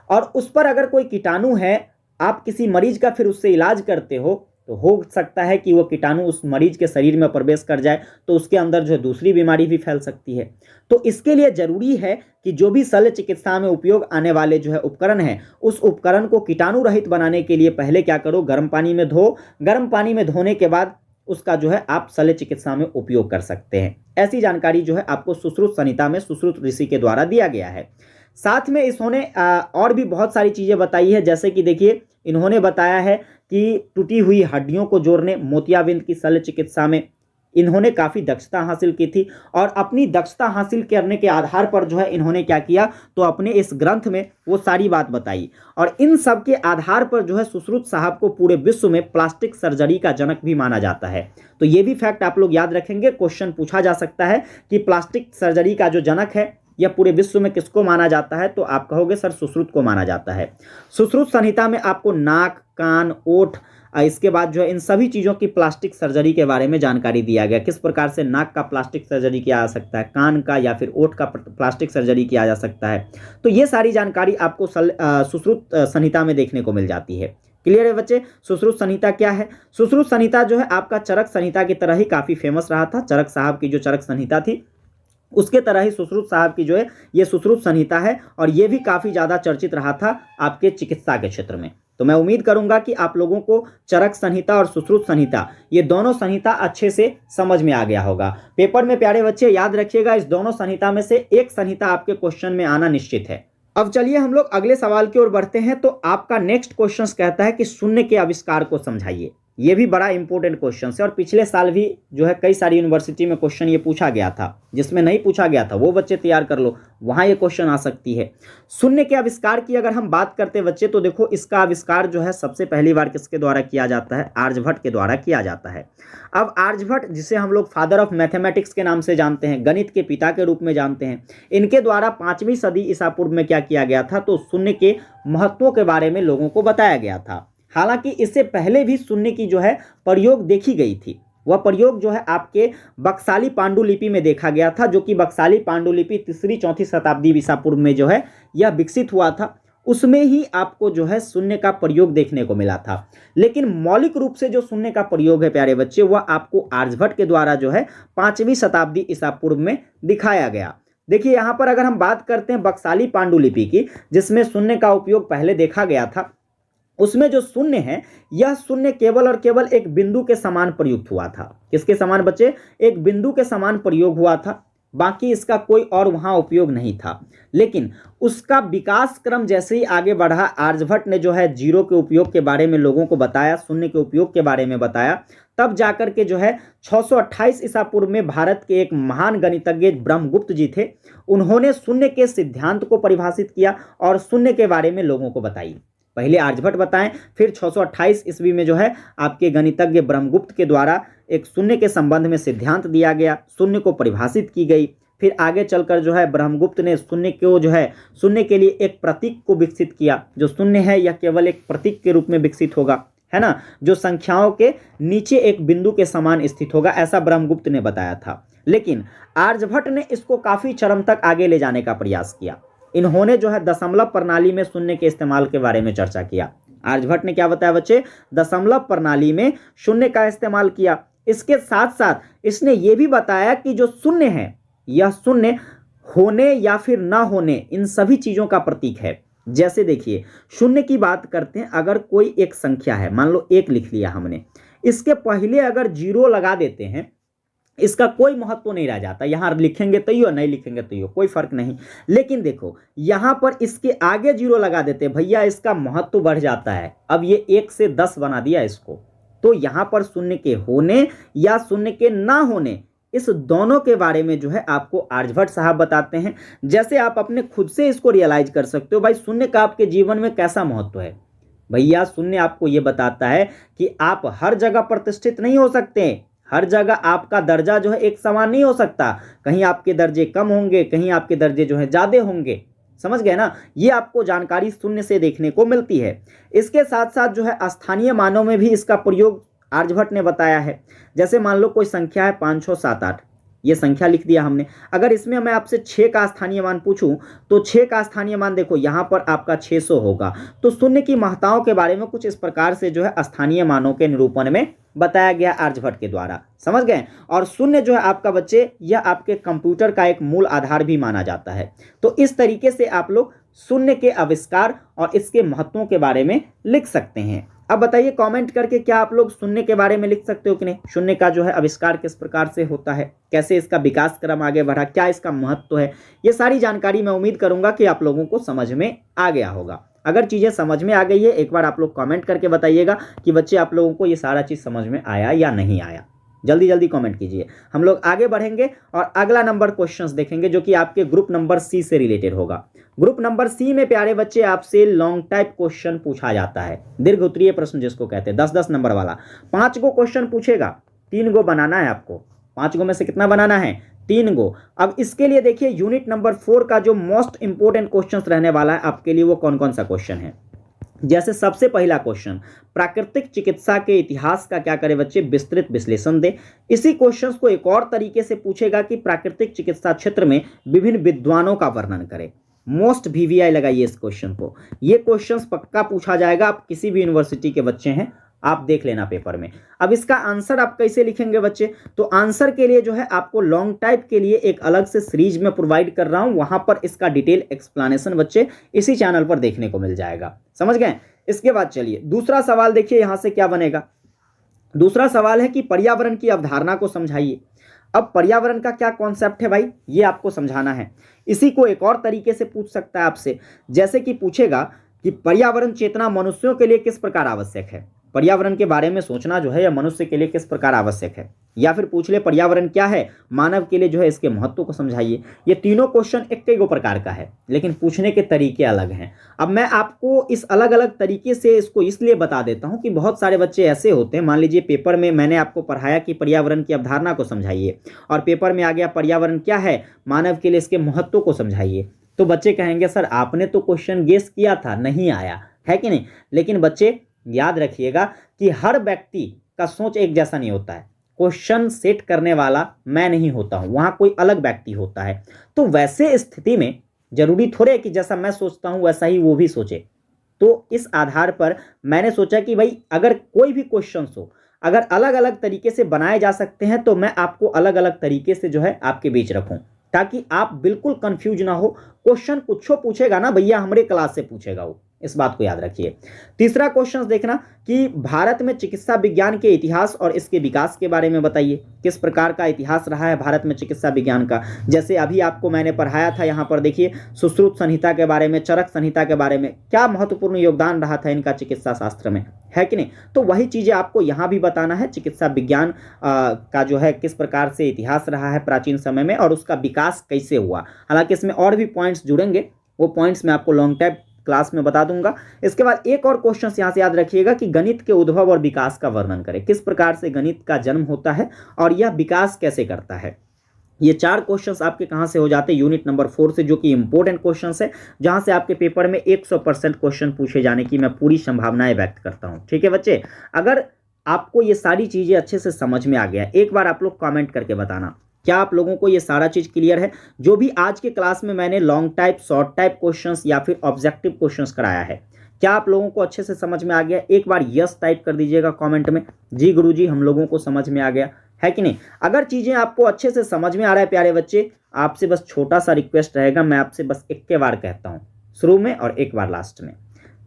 और उस पर अगर कोई कीटाणु है, आप किसी मरीज का फिर उससे इलाज करते हो तो हो सकता है कि वो कीटाणु उस मरीज के शरीर में प्रवेश कर जाए, तो उसके अंदर जो है दूसरी बीमारी भी फैल सकती है। तो इसके लिए जरूरी है कि जो भी शल्य चिकित्सा में उपयोग आने वाले जो है उपकरण है, उस उपकरण को कीटाणु रहित बनाने के लिए पहले क्या करो, गर्म पानी में धो। गर्म पानी में धोने के बाद उसका जो है आप शल्य चिकित्सा में उपयोग कर सकते हैं। ऐसी जानकारी जो है आपको सुश्रुत संहिता में सुश्रुत ऋषि के द्वारा दिया गया है। साथ में इन्होंने और भी बहुत सारी चीजें बताई है, जैसे कि देखिए इन्होंने बताया है कि टूटी हुई हड्डियों को जोड़ने, मोतियाबिंद की शल्य चिकित्सा में इन्होंने काफ़ी दक्षता हासिल की थी, और अपनी दक्षता हासिल करने के आधार पर जो है इन्होंने क्या किया, तो अपने इस ग्रंथ में वो सारी बात बताई। और इन सब के आधार पर जो है सुश्रुत साहब को पूरे विश्व में प्लास्टिक सर्जरी का जनक भी माना जाता है। तो ये भी फैक्ट आप लोग याद रखेंगे, क्वेश्चन पूछा जा सकता है कि प्लास्टिक सर्जरी का जो जनक है यह पूरे विश्व में किसको माना जाता है, तो आप कहोगे सर सुश्रुत को माना जाता है। सुश्रुत संहिता में आपको नाक, कान, ओठ, इसके बाद जो है इन सभी चीज़ों की प्लास्टिक सर्जरी के बारे में जानकारी दिया गया। किस प्रकार से नाक का प्लास्टिक सर्जरी किया जा सकता है, कान का या फिर ओठ का प्लास्टिक सर्जरी किया जा सकता है। तो ये सारी जानकारी आपको सुश्रुत संहिता में देखने को मिल जाती है। क्लियर है बच्चे? सुश्रुत संहिता क्या है? सुश्रुत संहिता जो है आपका चरक संहिता की तरह ही काफ़ी फेमस रहा था। चरक साहब की जो चरक संहिता थी उसके तरह ही सुश्रुत साहब की जो है ये सुश्रुत संहिता है, और ये भी काफ़ी ज़्यादा चर्चित रहा था आपके चिकित्सा के क्षेत्र में। तो मैं उम्मीद करूंगा कि आप लोगों को चरक संहिता और सुश्रुत संहिता ये दोनों संहिता अच्छे से समझ में आ गया होगा। पेपर में प्यारे बच्चे याद रखिएगा, इस दोनों संहिता में से एक संहिता आपके क्वेश्चन में आना निश्चित है। अब चलिए हम लोग अगले सवाल की ओर बढ़ते हैं। तो आपका नेक्स्ट क्वेश्चन कहता है कि शून्य के आविष्कार को समझाइए। ये भी बड़ा इंपॉर्टेंट क्वेश्चन है, और पिछले साल भी जो है कई सारी यूनिवर्सिटी में क्वेश्चन ये पूछा गया था। जिसमें नहीं पूछा गया था वो बच्चे तैयार कर लो, वहाँ ये क्वेश्चन आ सकती है। शून्य के आविष्कार की अगर हम बात करते बच्चे, तो देखो इसका आविष्कार जो है सबसे पहली बार किसके द्वारा किया जाता है, आर्यभट्ट के द्वारा किया जाता है। अब आर्यभट्ट, जिसे हम लोग फादर ऑफ मैथमेटिक्स के नाम से जानते हैं, गणित के पिता के रूप में जानते हैं, इनके द्वारा 5वीं सदी ईसा पूर्व में क्या किया गया था, तो शून्य के महत्वों के बारे में लोगों को बताया गया था। हालांकि इससे पहले भी शून्य की जो है प्रयोग देखी गई थी। वह प्रयोग जो है आपके बक्साली पांडुलिपि में देखा गया था, जो कि बक्साली पांडुलिपि 3री-4थी शताब्दी ईसा पूर्व में जो है यह विकसित हुआ था। उसमें ही आपको जो है शून्य का प्रयोग देखने को मिला था। लेकिन मौलिक रूप से जो शून्य का प्रयोग है प्यारे बच्चे, वह आपको आर्यभट्ट के द्वारा जो है 5वीं शताब्दी ईसा पूर्व में दिखाया गया। देखिए यहाँ पर अगर हम बात करते हैं बक्साली पांडुलिपि की, जिसमें शून्य का उपयोग पहले देखा गया था, उसमें जो शून्य है यह शून्य केवल और केवल एक बिंदु के समान प्रयुक्त हुआ था। किसके समान बच्चे? एक बिंदु के समान प्रयोग हुआ था, बाकी इसका कोई और वहाँ उपयोग नहीं था। लेकिन उसका विकास क्रम जैसे ही आगे बढ़ा, आर्यभट्ट ने जो है जीरो के उपयोग के बारे में लोगों को बताया, शून्य के उपयोग के बारे में बताया, तब जाकर के जो है 628 ईसा पूर्व में भारत के एक महान गणितज्ञ ब्रह्मगुप्त जी थे, उन्होंने शून्य के सिद्धांत को परिभाषित किया और शून्य के बारे में लोगों को बताई। पहले आर्यभट्ट बताएं, फिर 628 ईस्वी में जो है आपके गणितज्ञ ब्रह्मगुप्त के द्वारा एक शून्य के संबंध में सिद्धांत दिया गया, शून्य को परिभाषित की गई। फिर आगे चलकर जो है ब्रह्मगुप्त ने शून्य को जो है शून्य के लिए एक प्रतीक को विकसित किया। जो शून्य है यह केवल एक प्रतीक के रूप में विकसित होगा, है ना, जो संख्याओं के नीचे एक बिंदु के समान स्थित होगा, ऐसा ब्रह्मगुप्त ने बताया था। लेकिन आर्यभट्ट ने इसको काफ़ी चरम तक आगे ले जाने का प्रयास किया। इन्होंने जो है दशमलव प्रणाली में शून्य के इस्तेमाल के बारे में चर्चा किया। आर्यभट्ट ने क्या बताया बच्चे? दशमलव प्रणाली में शून्य का इस्तेमाल किया। इसके साथ साथ इसने ये भी बताया कि जो शून्य है यह शून्य होने या फिर ना होने, इन सभी चीज़ों का प्रतीक है। जैसे देखिए शून्य की बात करते हैं, अगर कोई एक संख्या है, मान लो 1 लिख लिया हमने, इसके पहले अगर 0 लगा देते हैं, इसका कोई महत्व नहीं रह जाता। यहाँ लिखेंगे तो यो, नहीं लिखेंगे तो यो, कोई फर्क नहीं। लेकिन देखो यहाँ पर इसके आगे 0 लगा देते भैया, इसका महत्व बढ़ जाता है। अब ये 1 से 10 बना दिया इसको। तो यहाँ पर शून्य के होने या शून्य के ना होने, इस दोनों के बारे में जो है आपको आर्यभट्ट साहब बताते हैं। जैसे आप अपने खुद से इसको रियलाइज कर सकते हो, भाई शून्य का आपके जीवन में कैसा महत्व है। भैया शून्य आपको ये बताता है कि आप हर जगह प्रतिष्ठित नहीं हो सकते, हर जगह आपका दर्जा जो है एक समान नहीं हो सकता। कहीं आपके दर्जे कम होंगे, कहीं आपके दर्जे जो है ज़्यादा होंगे। समझ गए ना? ये आपको जानकारी शून्य से देखने को मिलती है। इसके साथ साथ जो है स्थानीय मानों में भी इसका प्रयोग आर्यभट्ट ने बताया है। जैसे मान लो कोई संख्या है 5, 6, 7, 8, ये संख्या लिख दिया हमने। अगर इसमें मैं आपसे 6 का स्थानीय मान पूछूं तो 6 का स्थानीय मान देखो यहाँ पर आपका 600 होगा। तो शून्य की महत्ताओं के बारे में कुछ इस प्रकार से जो है स्थानीय मानों के निरूपण में बताया गया आर्यभट्ट के द्वारा, समझ गए। और शून्य जो है आपका बच्चे यह आपके कंप्यूटर का एक मूल आधार भी माना जाता है। तो इस तरीके से आप लोग शून्य के आविष्कार और इसके महत्वों के बारे में लिख सकते हैं। अब बताइए कमेंट करके क्या आप लोग शून्य के बारे में लिख सकते हो कि नहीं, शून्य का जो है आविष्कार किस प्रकार से होता है, कैसे इसका विकास क्रम आगे बढ़ा, क्या इसका महत्व है, ये सारी जानकारी मैं उम्मीद करूंगा कि आप लोगों को समझ में आ गया होगा। अगर चीज़ें समझ में आ गई है एक बार आप लोग कमेंट करके बताइएगा कि बच्चे आप लोगों को ये सारा चीज़ समझ में आया या नहीं आया। जल्दी जल्दी कमेंट कीजिए। हम लोग आगे बढ़ेंगे और अगला नंबर क्वेश्चंस देखेंगे जो कि आपके ग्रुप नंबर सी से रिलेटेड होगा। ग्रुप नंबर सी में प्यारे बच्चे आपसे लॉन्ग टाइप क्वेश्चन पूछा जाता है, दीर्घ उत्तरीय प्रश्न जिसको कहते हैं, 10-10 नंबर वाला। 5 गो क्वेश्चन पूछेगा, 3 गो बनाना है आपको। 5 गो में से कितना बनाना है, 3 गो। अब इसके लिए देखिए यूनिट नंबर 4 का जो मोस्ट इंपोर्टेंट क्वेश्चन रहने वाला है आपके लिए वो कौन कौन सा क्वेश्चन है। जैसे सबसे पहला क्वेश्चन, प्राकृतिक चिकित्सा के इतिहास का क्या करे बच्चे, विस्तृत विश्लेषण दे। इसी क्वेश्चन को एक और तरीके से पूछेगा कि प्राकृतिक चिकित्सा क्षेत्र में विभिन्न विद्वानों का वर्णन करे। मोस्ट VVI लगाइए इस क्वेश्चन को, ये क्वेश्चन पक्का पूछा जाएगा। आप किसी भी यूनिवर्सिटी के बच्चे हैं आप देख लेना पेपर में। अब इसका आंसर आप कैसे लिखेंगे बच्चे, तो आंसर के लिए जो है आपको लॉन्ग टाइप के लिए एक अलग से सीरीज में प्रोवाइड कर रहा हूं, वहां पर इसका डिटेल एक्सप्लेनेशन बच्चे इसी चैनल पर देखने को मिल जाएगा, समझ गए। इसके बाद चलिए दूसरा सवाल देखिए यहां से क्या बनेगा। दूसरा सवाल है कि पर्यावरण की अवधारणा को समझाइए। अब पर्यावरण का क्या कॉन्सेप्ट है भाई, ये आपको समझाना है। इसी को एक और तरीके से पूछ सकता है आपसे, जैसे कि पूछेगा कि पर्यावरण चेतना मनुष्यों के लिए किस प्रकार आवश्यक है। पर्यावरण के बारे में सोचना जो है यह मनुष्य के लिए किस प्रकार आवश्यक है। या फिर पूछ ले पर्यावरण क्या है, मानव के लिए जो है इसके महत्व को समझाइए। ये तीनों क्वेश्चन एक ही प्रकार का है लेकिन पूछने के तरीके अलग हैं। अब मैं आपको इस अलग अलग तरीके से इसको इसलिए बता देता हूं कि बहुत सारे बच्चे ऐसे होते हैं, मान लीजिए पेपर में मैंने आपको पढ़ाया कि पर्यावरण की अवधारणा को समझाइए और पेपर में आ गया पर्यावरण क्या है, मानव के लिए इसके महत्व को समझाइए। तो बच्चे कहेंगे सर आपने तो क्वेश्चन गेस किया था, नहीं आया है कि नहीं। लेकिन बच्चे याद रखिएगा कि हर व्यक्ति का सोच एक जैसा नहीं होता है। क्वेश्चन सेट करने वाला मैं नहीं होता हूं, वहां कोई अलग व्यक्ति होता है। तो वैसे स्थिति में जरूरी थोड़े कि जैसा मैं सोचता हूं वैसा ही वो भी सोचे। तो इस आधार पर मैंने सोचा कि भाई अगर कोई भी क्वेश्चन हो, अगर अलग अलग तरीके से बनाए जा सकते हैं तो मैं आपको अलग अलग तरीके से जो है आपके बीच रखूं ताकि आप बिल्कुल कंफ्यूज ना हो। क्वेश्चन कुछ पूछेगा ना भैया हमारे क्लास से पूछेगा वो, इस बात को याद रखिए। तीसरा क्वेश्चन देखना कि भारत में चिकित्सा विज्ञान के इतिहास और इसके विकास के बारे में बताइए। किस प्रकार का इतिहास रहा है भारत में चिकित्सा विज्ञान का। जैसे अभी आपको मैंने पढ़ाया था, यहाँ पर देखिए सुश्रुत संहिता के बारे में, चरक संहिता के बारे में, क्या महत्वपूर्ण योगदान रहा था इनका चिकित्सा शास्त्र में, है कि नहीं। तो वही चीज़ें आपको यहाँ भी बताना है। चिकित्सा विज्ञान का जो है किस प्रकार से इतिहास रहा है प्राचीन समय में और उसका विकास कैसे हुआ। हालांकि इसमें और भी पॉइंट्स जुड़ेंगे, वो पॉइंट्स मैं आपको लॉन्ग टाइम क्लास में बता दूंगा। इसके बाद एक और क्वेश्चन यहां से याद रखिएगा कि गणित के उद्भव और विकास का वर्णन करें। किस प्रकार से गणित का जन्म होता है और यह विकास कैसे करता है। ये 4 क्वेश्चंस आपके कहां से हो जाते हैं, यूनिट नंबर 4 से, जो कि इंपॉर्टेंट क्वेश्चंस है, जहां से आपके पेपर में 100% क्वेश्चन पूछे जाने की मैं पूरी संभावनाएं व्यक्त करता हूं। ठीक है बच्चे, अगर आपको ये सारी चीजें अच्छे से समझ में आ गया, एक बार आप लोग कॉमेंट करके बताना क्या आप लोगों को ये सारा चीज क्लियर है। जो भी आज के क्लास में मैंने long type, short type questions या फिर ऑब्जेक्टिव क्वेश्चंस कराया है, क्या आप लोगों को अच्छे से समझ में आ गया। एक बार यस टाइप कर दीजिएगा कमेंट में, जी गुरुजी हम लोगों को समझ में आ गया, है कि नहीं। अगर चीजें आपको अच्छे से समझ में आ रहा है प्यारे बच्चे, आपसे बस छोटा सा रिक्वेस्ट रहेगा, मैं आपसे बस एक बार कहता हूँ शुरू में और एक बार लास्ट में,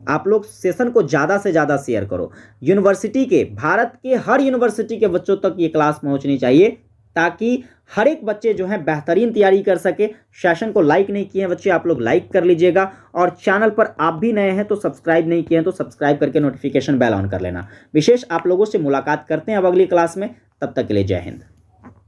आप लोग सेशन को ज़्यादा से ज़्यादा शेयर करो। यूनिवर्सिटी के, भारत के हर यूनिवर्सिटी के बच्चों तक ये क्लास पहुँचनी चाहिए ताकि हर एक बच्चे जो है बेहतरीन तैयारी कर सके। सेशन को लाइक नहीं किए हैं बच्चे, आप लोग लाइक कर लीजिएगा और चैनल पर आप भी नए हैं तो सब्सक्राइब नहीं किए हैं तो सब्सक्राइब करके नोटिफिकेशन बेल ऑन कर लेना। विशेष आप लोगों से मुलाकात करते हैं अब अगली क्लास में, तब तक के लिए जय हिंद।